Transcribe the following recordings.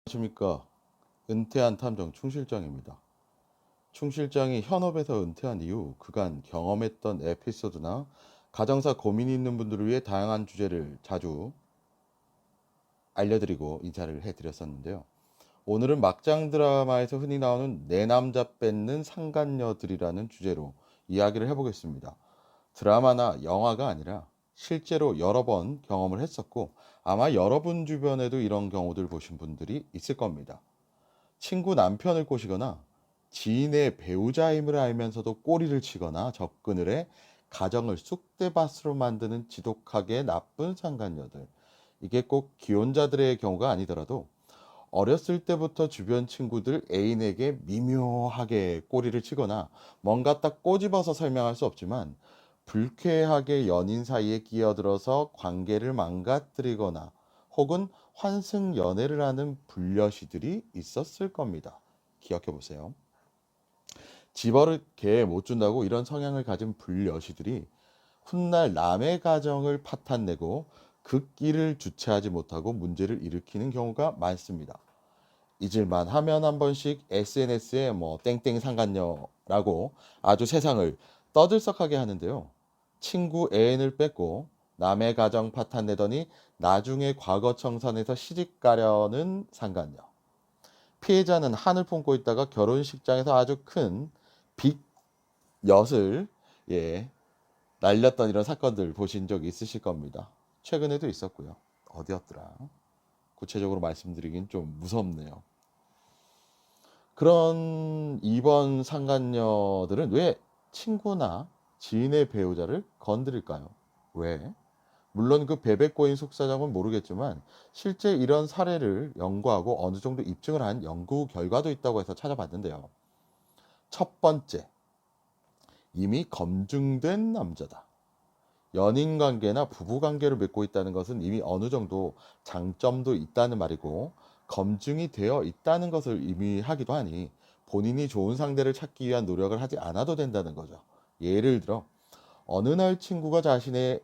안녕하십니까. 은퇴한 탐정 충실장입니다. 충실장이 현업에서 은퇴한 이후 그간 경험했던 에피소드나 가정사 고민이 있는 분들을 위해 다양한 주제를 자주 알려드리고 인사를 해드렸었는데요. 오늘은 막장 드라마에서 흔히 나오는 내 남자 뺏는 상간녀들이라는 주제로 이야기를 해보겠습니다. 드라마나 영화가 아니라 실제로 여러 번 경험을 했었고 아마 여러분 주변에도 이런 경우들 보신 분들이 있을 겁니다. 친구 남편을 꼬시거나 지인의 배우자임을 알면서도 꼬리를 치거나 접근을 해 가정을 쑥대밭으로 만드는 지독하게 나쁜 상간녀들. 이게 꼭 기혼자들의 경우가 아니더라도 어렸을 때부터 주변 친구들 애인에게 미묘하게 꼬리를 치거나 뭔가 딱 꼬집어서 설명할 수 없지만 불쾌하게 연인 사이에 끼어들어서 관계를 망가뜨리거나 혹은 환승 연애를 하는 불려시들이 있었을 겁니다. 기억해 보세요. 집어를 개 못 준다고 이런 성향을 가진 불려시들이 훗날 남의 가정을 파탄내고 그 길을 주체하지 못하고 문제를 일으키는 경우가 많습니다. 잊을만 하면 한 번씩 SNS에 뭐 땡땡 상간녀라고 아주 세상을 떠들썩하게 하는데요. 친구 애인을 뺏고 남의 가정 파탄 내더니 나중에 과거 청산해서 시집 가려는 상간녀. 피해자는 한을 품고 있다가 결혼식장에서 아주 큰 빅엿을 예, 날렸던 이런 사건들 보신 적 있으실 겁니다. 최근에도 있었고요. 어디였더라? 구체적으로 말씀드리긴 좀 무섭네요. 그런 이번 상간녀들은 왜 친구나 지인의 배우자를 건드릴까요? 왜? 물론 그 베베꼬인 속사정은 모르겠지만 실제 이런 사례를 연구하고 어느 정도 입증을 한 연구 결과도 있다고 해서 찾아봤는데요. 첫 번째, 이미 검증된 남자다. 연인 관계나 부부 관계를 맺고 있다는 것은 이미 어느 정도 장점도 있다는 말이고 검증이 되어 있다는 것을 의미하기도 하니 본인이 좋은 상대를 찾기 위한 노력을 하지 않아도 된다는 거죠. 예를 들어 어느 날 친구가 자신의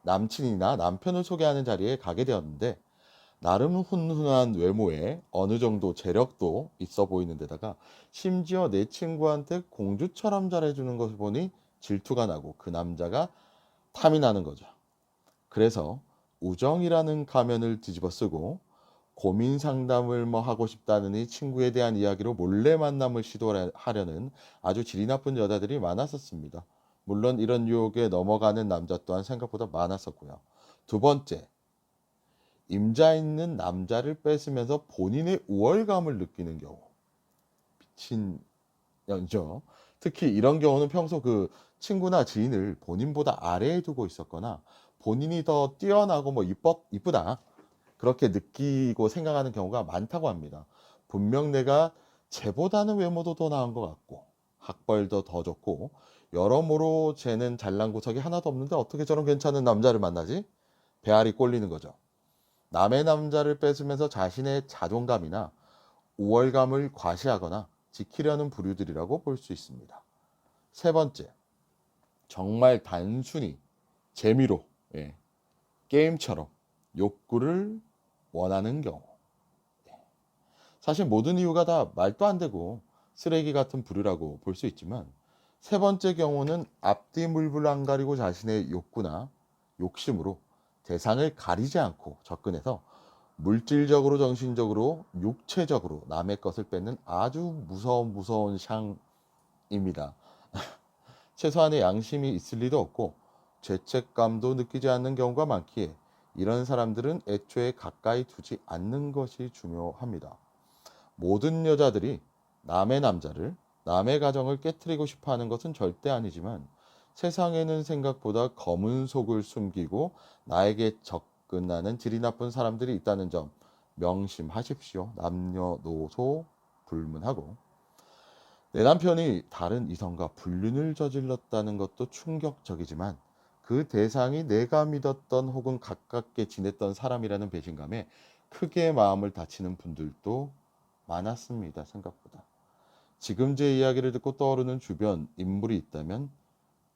남친이나 남편을 소개하는 자리에 가게 되었는데 나름 훈훈한 외모에 어느 정도 재력도 있어 보이는 데다가 심지어 내 친구한테 공주처럼 잘해주는 것을 보니 질투가 나고 그 남자가 탐이 나는 거죠. 그래서 우정이라는 가면을 뒤집어 쓰고 고민 상담을 뭐 하고 싶다는 이 친구에 대한 이야기로 몰래 만남을 시도하려는 아주 질이 나쁜 여자들이 많았었습니다. 물론 이런 유혹에 넘어가는 남자 또한 생각보다 많았었고요. 두 번째, 임자 있는 남자를 뺏으면서 본인의 우월감을 느끼는 경우. 미친 연죠. 특히 이런 경우는 평소 그 친구나 지인을 본인보다 아래에 두고 있었거나 본인이 더 뛰어나고 뭐 이쁘다 그렇게 느끼고 생각하는 경우가 많다고 합니다. 분명 내가 쟤보다는 외모도 더 나은 것 같고 학벌도 더 좋고 여러모로 쟤는 잘난 구석이 하나도 없는데 어떻게 저런 괜찮은 남자를 만나지? 배알이 꼴리는 거죠. 남의 남자를 뺏으면서 자신의 자존감이나 우월감을 과시하거나 지키려는 부류들이라고 볼 수 있습니다. 세 번째, 정말 단순히 재미로 예, 게임처럼 욕구를 원하는 경우. 사실 모든 이유가 다 말도 안 되고 쓰레기 같은 부류라고 볼 수 있지만 세 번째 경우는 앞뒤 물불 안 가리고 자신의 욕구나 욕심으로 대상을 가리지 않고 접근해서 물질적으로 정신적으로 육체적으로 남의 것을 뺏는 아주 무서운 샹입니다. 최소한의 양심이 있을 리도 없고 죄책감도 느끼지 않는 경우가 많기에 이런 사람들은 애초에 가까이 두지 않는 것이 중요합니다. 모든 여자들이 남의 남자를 남의 가정을 깨뜨리고 싶어 하는 것은 절대 아니지만 세상에는 생각보다 검은 속을 숨기고 나에게 접근하는 질이 나쁜 사람들이 있다는 점 명심하십시오. 남녀노소 불문하고 내 남편이 다른 이성과 불륜을 저질렀다는 것도 충격적이지만 그 대상이 내가 믿었던 혹은 가깝게 지냈던 사람이라는 배신감에 크게 마음을 다치는 분들도 많았습니다. 생각보다. 지금 제 이야기를 듣고 떠오르는 주변 인물이 있다면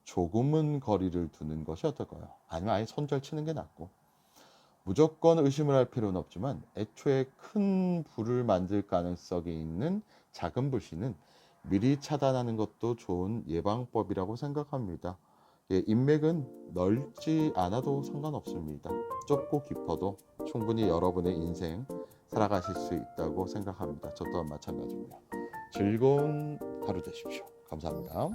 조금은 거리를 두는 것이 어떨까요? 아니면 아예 손절치는 게 낫고 무조건 의심을 할 필요는 없지만 애초에 큰 불을 만들 가능성이 있는 작은 불씨는 미리 차단하는 것도 좋은 예방법이라고 생각합니다. 예, 인맥은 넓지 않아도 상관없습니다. 좁고 깊어도 충분히 여러분의 인생 살아가실 수 있다고 생각합니다. 저 또한 마찬가지고요. 즐거운 하루 되십시오. 감사합니다.